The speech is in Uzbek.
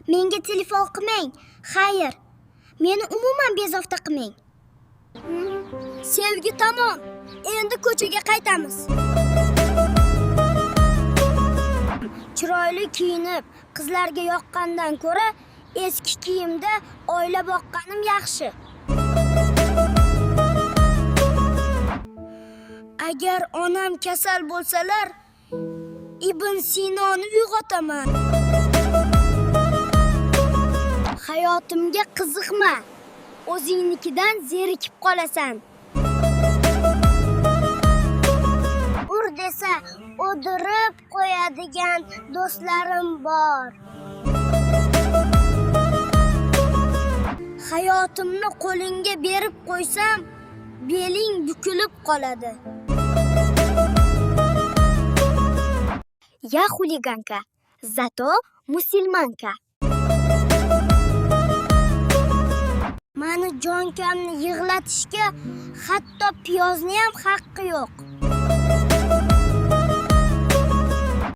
Menga telefon qilmang. Xayr. Meni umuman bezovta qilmang. Sevgi tamom. Endi ko'chaga qaytamiz. Chiroyli kiyinib, qizlarga yoqqandan ko'ra eski kiyimda oila boqqanim yaxshi. Agar onam kasal bo'lsalar, Ibn Sinoni uyg'otaman. Hayotimga qiziqma. O'zingnikidan zerikib qolasan. Ur desa, o'dirib qo'yadigan do'stlarim bor. Hayotimni qo'lingga berib qo'ysam, beling bukilib qoladi. Я хулиганка, зато musulmonka. Mani jonkamni yig'latishga hatto piyozni ham haqqi yo'q.